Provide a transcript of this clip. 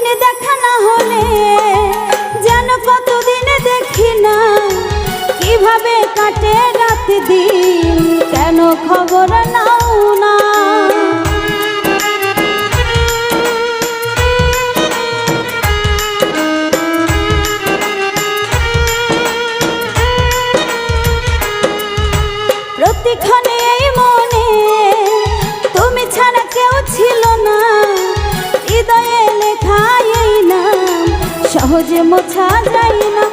কতদিন দেখা না হলে যেন কতদিন দেখি না, কিভাবে কাটে রাত দিন কেন খবর নাও না। প্রতিক্ষণে এই মনে তুমি ছাড়া কেউ ছিল না, হৃদয়ে লেখা এই নাম সহজে মোছা যায় না।